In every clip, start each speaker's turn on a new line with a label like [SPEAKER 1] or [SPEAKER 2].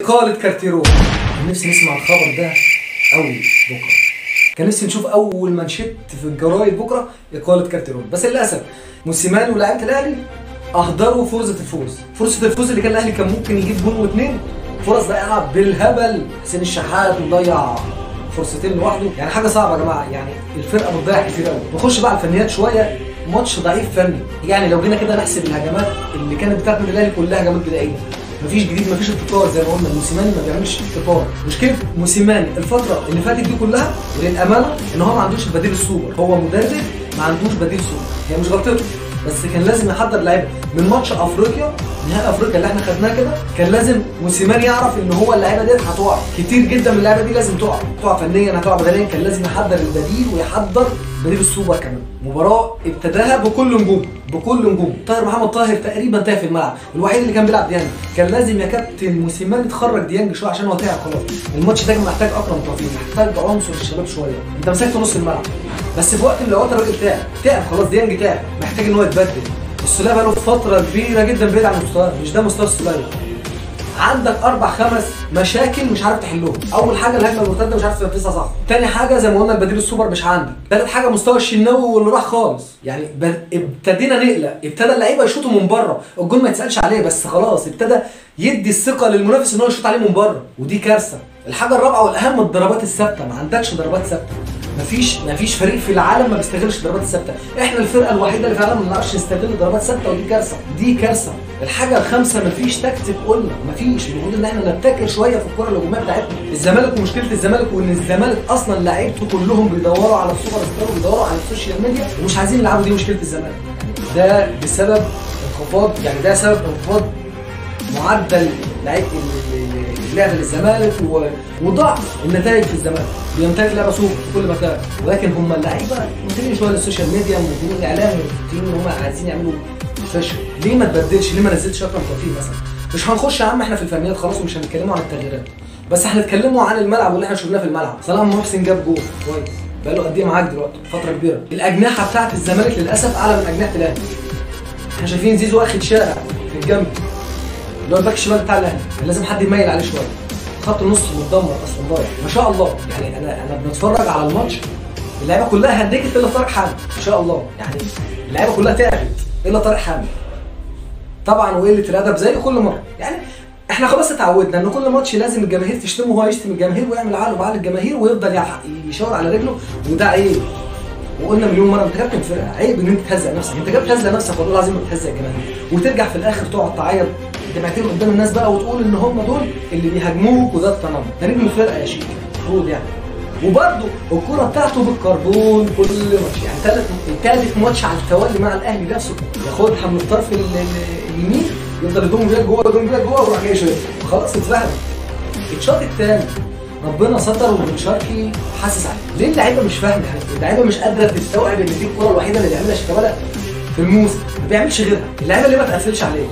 [SPEAKER 1] إقالة كارتيرون. كان نفسي نسمع الخبر ده قوي بكره. كان نفسي نشوف اول مانشيت في الجرايد بكره إقالة كارتيرون، بس للاسف موسيماني ولاعيبه الاهلي اهدروا فرصه الفوز اللي كان الاهلي كان ممكن يجيب جول واثنين. فرص ضايعه بالهبل. حسين الشحات مضيع فرصتين لوحده، يعني حاجه صعبه يا جماعه. يعني الفرقه بتضيع كتير قوي. نخش بقى على الفنيات شويه. ماتش ضعيف فني، يعني لو جينا كده نحسب الهجمات اللي كانت بتاعت الاهلي كلها هجمات بدائيه. مفيش جديد، مفيش ابتكار. زي ما قلنا موسيماني ما بيعملش ابتكار. مشكله موسيماني الفتره اللي فاتت دي كلها وللامانه ان هو ما عندوش البديل السوبر. هو مدرب ما عندوش بديل سوبر، هي مش غلطته، بس كان لازم يحضر لعيبه من ماتش افريقيا، نهائي افريقيا اللي احنا خدناه كده. كان لازم موسيماني يعرف ان هو اللعيبه ديت هتقع كتير جدا من اللعيبه دي، لازم تقع فنيا، هتقع بدنيا. كان لازم يحضر البديل ويحضر بديل السوبر كمان. مباراه ابتداها بكل نجوم. طاهر محمد طاهر تقريبا تاه في الملعب، الوحيد اللي كان بيلعب ديانج. كان لازم يا كابتن موسيماني تخرج ديانج شويه عشان هو تعب خلاص. الماتش ده محتاج اكرم توفيق، محتاج عنصر الشباب شويه. انت مسكت نص الملعب بس في وقت من الاوقات الراجل تعب خلاص. ديانج تعب، محتاج ان هو يتبدل. السولية بقاله فترة كبيرة جدا بعيد عن مستواه، مش ده مستوى السولية. عندك 4-5 مشاكل مش عارف تحلهم. أول حاجة الهجمة المرتدة مش عارف تنفذها صح. تاني حاجة زي ما قلنا البديل السوبر مش عندك. تالت حاجة مستوى الشناوي واللي راح خالص. يعني ابتدينا نقلق، ابتدى اللعيبة يشوطوا من بره، الجول ما يتسألش عليه، بس خلاص ابتدى يدي الثقة للمنافس ان هو يشوط عليه من بره، ودي كارثة. الحاجة الرابعة والأهم الضربات الثابتة، ما عندكش ضربات ثابتة. مفيش فريق في العالم ما بيستغلش الضربات الثابته. احنا الفرقه الوحيده اللي في العالم ما بنعرفش نستغل الضربات الثابته، ودي كارثه. الحاجه الخامسه مفيش تكتيك. قلنا مفيش. المفروض ان احنا نبتكر شويه في الكره الهجوميه بتاعتنا. الزمالك ومشكله الزمالك وان الزمالك اصلا لعيبته كلهم بيدوروا على السوبر ستار وبيدوروا على السوشيال ميديا ومش عايزين يلعبوا. دي مشكله الزمالك. ده بسبب انخفاض، يعني ده سبب انخفاض معدل اللعب للزمالك وضعف النتائج في الزمالك. بيمتلك لعبه سوق في كل مكان، ولكن هم اللعيبه مدينين شويه للسوشيال ميديا، مدينين الاعلام، مدينين ان هم عايزين يعملوا فشل. ليه ما تبدلش؟ ليه ما نزلتش اكرم توفيق مثلا؟ مش هنخش يا عم احنا في الفنيات خلاص ومش هنتكلموا عن التغييرات، بس هنتكلموا عن الملعب واللي احنا شفناه في الملعب. سلام محسن جاب جول كويس، بقاله قد ايه معاك دلوقتي؟ فتره كبيره. الاجنحه بتاعت الزمالك للاسف اعلى من اجنحه الاهلي. احنا شايفين زيزو واخد شارع في الجنب اللي هو الباك الشمال بتاع الاهلي، لازم حد يميل عليه شويه. خط النص متدمر اصلا ضايع ما شاء الله. يعني انا بنتفرج على الماتش، اللعيبه كلها هدكت الا طارق حامد ما شاء الله. يعني اللعيبه كلها تعبت الا طارق حامد طبعا، وقله الادب زي كل مره. يعني احنا خلاص اتعودنا ان كل ماتش لازم الجماهير تشتمه وهو يشتم الجماهير ويعمل عقله بعقل الجماهير ويفضل يشاور على رجله، وده عيب. وقلنا مليون مره انت كابتن فرقه، عيب ان انت تهزق نفسك. انت جاي تهزق نفسك والله العظيم بتهزق الجماهير، وترجع في الاخر تقعد تعيط دمعتين قدام الناس بقى وتقول ان هم دول اللي بيهاجموك وده التنمر. ده نجم الفرقه يا شيخ المفروض يعني. وبرده الكوره بتاعته بالكربون كل ماتش، يعني ثالث ماتش على التوالي مع الاهلي نفسه ياخدها من الطرف اليمين، يفضل يضم بيها جوه ويروح جاي شويه خلاص اتفهم. الشوط الثاني ربنا ستر وبن شرقي حاسس عليه. ليه اللعيبه مش فاهمه؟ اللعيبه مش قادره تستوعب ان دي الكوره الوحيده اللي بيعملها شيكابالا في الموسم، ما بيعملش غيرها. اللعيبه اللي ما تقفلش عليه.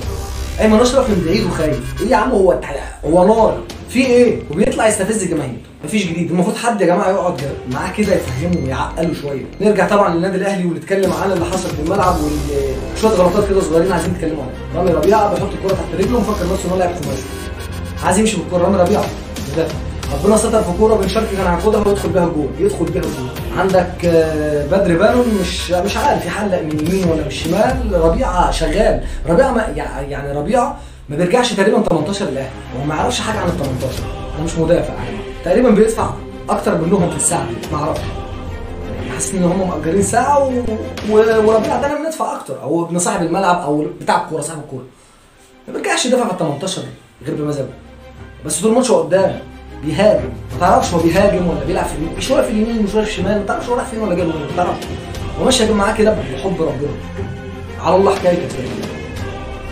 [SPEAKER 1] ايمن اشرف من بعيد وخايف. ايه يا عم هو نار في ايه؟ وبيطلع يستفز الجماهير. مفيش جديد. المفروض حد يا جماعه يقعد معاه كده يفهمه ويعقله شويه. نرجع طبعا للنادي الاهلي ونتكلم عن اللي حصل في الملعب وشويه غلطات كده صغيرين عايزين نتكلموا عنها. رامي ربيعه بيحط الكوره تحت رجله ومفكر نفسه ان هو لاعب خماسي، عايز يمشي بالكوره. رامي ربيعه مدافع، ربنا ستر في كوره بن شرقي كان هياخدها ويدخل بيها الجول. عندك بدر بانون مش عارف يحلق من يمين ولا من الشمال. ربيعه شغال. ربيعه يعني ربيعه ما بيرجعش تقريبا 18 الاهلي، هو ما يعرفش حاجه عن ال 18. انا مش مدافع يعني. تقريبا بيدفع اكتر منهم في الساعه دي، ما اعرفش. حاسس ان هم مأجرين ساعه وربيعه ده انا بندفع اكتر، او ابن صاحب الملعب او بتاع الكوره صاحب الكوره ما بيرجعش يدافع في ال 18 غير بمزاجه. بس طول الماتش قدام بيهاجم، ما تعرفش هو بيهاجم ولا بيلعب في اليمين، شويه في اليمين وشويه في الشمال، ما تعرفش هو رايح فين ولا جاي منين، ما تعرفش. هو ماشي معاه كده بحب ربنا على الله حكايته.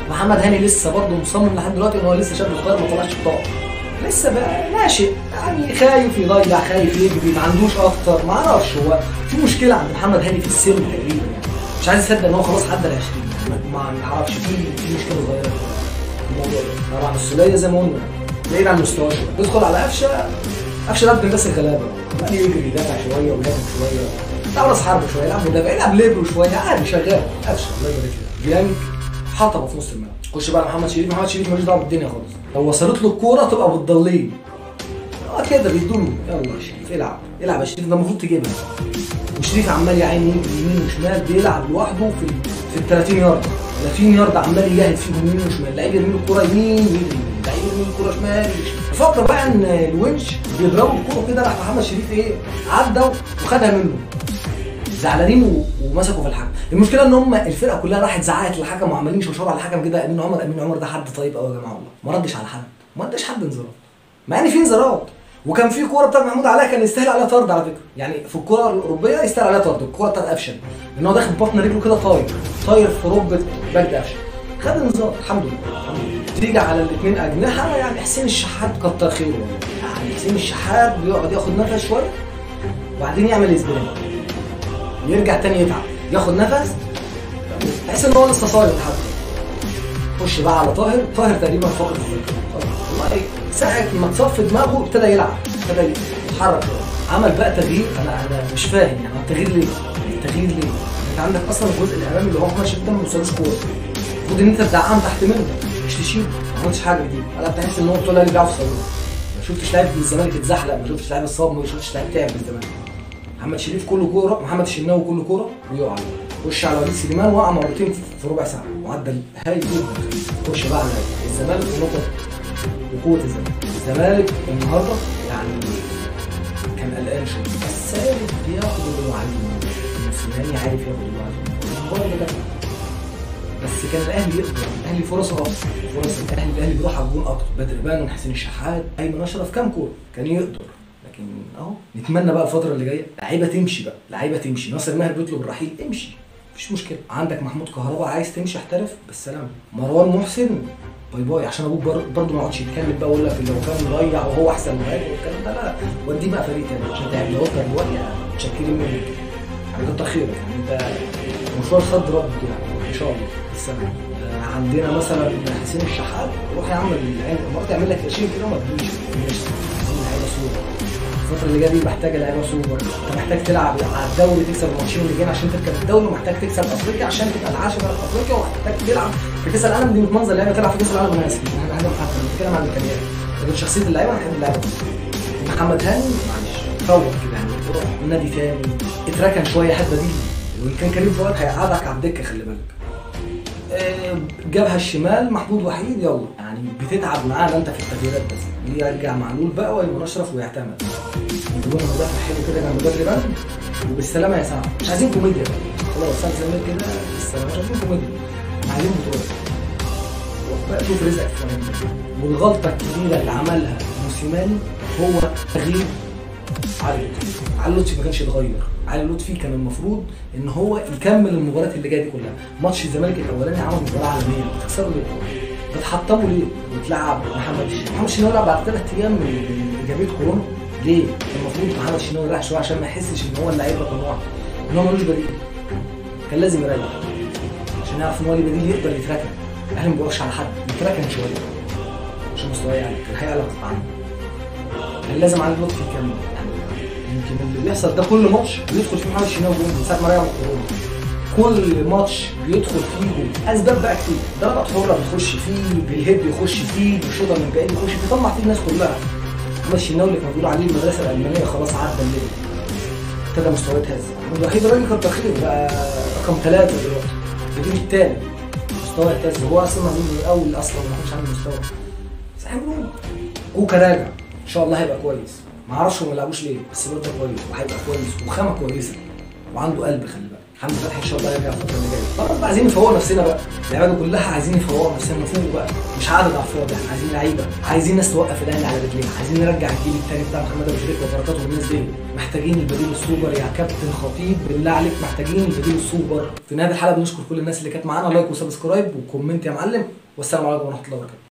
[SPEAKER 1] محمد هاني لسه برضه مصمم لحد دلوقتي ان هو لسه شاب صغير ما طلعش بطاقه، لسه بقى ناشئ يعني، خايف يضيع، خايف يجري، ما عندوش اكتر، ما اعرفش. هو في مشكله عند محمد هاني في السن تقريبا يعني. مش عايز اصدق ان هو خلاص عدى ال 20، ما اعرفش، في مشكله صغيره في الموضوع ده. طبعا السوليه زي ما قلنا بعيد عن مستواه، يدخل على قفشه ده الناس الغلابه يعني، يجري يدافع شويه ويهاجم شويه، يلعب راس حرب شويه، يلعب مدافع، يلعب ليبرو شويه، عادي شغال. قفشه الله يبارك له. ديانج حطبه في نص الملعب. خش بقى محمد شريف. محمد شريف ملوش دعوه بالدنيا خالص، لو وصلت له الكوره تبقى بتضلين كده بيدوله. يلا يا شريف العب العب يا شريف، ده المفروض تجيبها. وشريف عمال يا عيني يمين وشمال، بيلعب لوحده في ال 30 يارد 30 يارد عمال يجاهد فيهم يمين وشمال. لعيب يرمي الكوره يمين يجري، لعيب يرمي الكوره شمال يجري. الفكره بقى ان الونش بيضربوا الكوره كده، راح محمد شريف ايه عدى وخدها منه. زعلانين ومسكوا في الحكم. المشكله ان هم الفرقه كلها راحت زعقت للحكم وعمالين يشوشروا على الحكم كده. امين عمر ده حد طيب قوي يا جماعه والله، ما ردش على حد، ما اداش حد انذارات، مع ان في انذارات. وكان في كوره بتاعت محمود علاء كان يستاهل عليها طرد على فكره، يعني في الكوره الاوروبيه يستاهل عليها طرد. الكوره بتاعت قفشه ان هو داخل ببطن رجله كده طاير في ركبه مجدي قفشه، خد انذار الحمد لله. تيجي على الاثنين اجنحه، يعني حسين الشحات كتر خيره، يعني حسين الشحات بيقعد ياخد نفس شويه وبعدين يعمل اسبرين، يرجع تاني يتعب ياخد نفس، تحس ان هو لسه صاير لحد. خش بقى على طاهر تقريبا فقد الذاكره والله. ساعة ما تصفي دماغه ابتدى يلعب، ابتدى يتحرك، عمل بقى تغيير. انا مش فاهم يعني التغيير ليه؟ التغيير ليه؟ انت عندك اصلا الجزء الامامي اللي هو محمد شريف ده ما بيوصلوش كوره، المفروض ان انت تدعم تحت منه مش تشيله. ما عملتش حاجه جديده، انا بحس ان هو طول اللي بيعرف يصوره. ما شفتش لاعب في الزمالك اتزحلق، ما شفتش لاعب اتصاب، ما شفتش لاعب تعب في الزمالك. محمد شريف كله كوره، محمد الشناوي كله كوره ويقع. خش على وليد سليمان وقع مرتين في ربع ساعه، معدل هايل جدا. خش بقى على الزمالك ونقط وقوه الزمالك النهارده، يعني كان قلقان شويه بس ثابت بياخد اللي هو عايزه. موسيماني عارف ياخد اللي هو عايزه ده. بس كان الاهلي يقدر، الاهلي فرصه اكتر، فرص الاهلي بيروح على الجون اكتر. بدر بانون، حسين الشحات، ايمن اشرف، كام كوره كان يقدر. لكن اهو نتمنى بقى الفتره اللي جايه لعيبه تمشي بقى، لعيبه تمشي. ناصر ماهر بيطلب الرحيل، امشي مفيش مشكله. عندك محمود كهربا عايز تمشي احترف بالسلامه. مروان محسن باي باي، عشان ابوك برضه ما يقعدش يتكلم بقى ويقول لك لو كان ضيع وهو احسن مهاجم والكلام ده. لا وديه بقى فريق تاني عشان تعمل لو كان دلوقتي متشكرين منك يعني، كتر خيرك يعني، انت مشوار صد رد يعني ان شاء الله بالسلامه. عندنا مثلا حسين الشحات، روح يا عم المره تعمل لك قرشين كده وما تجيش. عايزين لعيبه سوبر الفتره اللي جايه دي، محتاجه لعيبه سوبر. انت محتاج تلعب على الدوري، تكسب الماتشين اللي جايين عشان تركب الدوري، ومحتاج تكسب افريقيا عشان تبقى العاشر في افريقيا، ومحتاج تلعب في كاس العالم. دي متمنظر اللعيبه تلعب في كاس العالم مناسب، احنا حاجه محدده بنتكلم عن الامكانيات. لكن شخصيه اللعيبه بنحب اللعيبه. محمد هاني معلش فوق كده يعني، روح نادي تاني اتركن شويه، هات بديل. وان كان كريم فؤاد هيقعدك على الدكه خلي بالك. جبهه الشمال محمود وحيد، يلا يعني بتتعب معانا انت في التغييرات، بس يرجع معلول بقى وايمن اشرف ويعتمد. يجيبوا لنا مدافع حلو كده جنب بدر بانون وبالسلامه يا سعد. مش عايزين كوميديا بقى خلاص، سعد زمان كده بالسلامه، مش عايزين كوميديا، عايزين بطولات. بقى شوف رزقك فين. والغلطه الكبيره اللي عملها موسيماني هو تغيير علي لطفي. ما كانش يتغير. علي لطفي كان المفروض ان هو يكمل المباريات اللي جايه دي كلها. ماتش الزمالك الاولاني عمل مباراه عالميه، بتخسروا ليه؟ بتحطموا ليه؟ وتلعب محمد الشناوي لعب بعد 3 ايام من ايجابيه كورونا. ليه؟ المفروض محمد الشناوي يريح شويه عشان ما يحسش ان هو اللعيب رقم واحد، ان هو ملوش بديل. كان لازم يريح عشان يعرف ان هو ليه بديل يقدر يتركن. الاهلي ما بيوقفش على حد، يتركن شويه عشان مستواه يعني كان هيعلى غصب عنه. كان لازم علي لطفي يكمل. يمكن اللي بيحصل ده كل ماتش بيدخل فيه محمد الشناوي جول من ساعه ما رجع من كورونا. كل ماتش بيدخل فيه جول، اسباب بقى كتير. ضربات حره بتخش فيه، بالهيد يخش فيه، بشوطه من بعيد يخش فيه، طمع فيه الناس كلها. محمد الشناوي اللي كان بيقولوا عليه المدرسه الالمانيه خلاص عدى الليل، ابتدى مستواه يتهز. الوحيد الراجل كتر خيره بقى رقم 3 دلوقتي، الجيل الثالث مستواه يتهز. هو اصلا من الاول اصلا ما كانش عنده مستوى. بس احنا بنقول كوكا راجع ان شاء الله هيبقى كويس. ما اعرفش ما لعبوش ليه، بس الواد ده كويس وهيبقى كويس وخامه كويسه وعنده قلب. خلي بالك حمدي فتحي ان شاء الله يرجع الفتره اللي جايه. خلاص بقى عايزين نفوق نفسنا بقى، اللعيبه كلها عايزين يفوقوا نفسنا، نفوق بقى، مش عدد على الفاضي. احنا عايزين لعيبه، عايزين ناس توقف الاهلي على رجليها، عايزين نرجع الجيل الثاني بتاع محمد ابو تريكه وبركاته والناس دي. محتاجين البديل السوبر يا كابتن خطيب، بالله عليك محتاجين البديل السوبر. في نهايه الحلقه بنشكر كل الناس اللي كانت معانا، لايك وسبسكرايب وكومنت يا معلم، والسلام عليكم ورحمه الله وبركاته.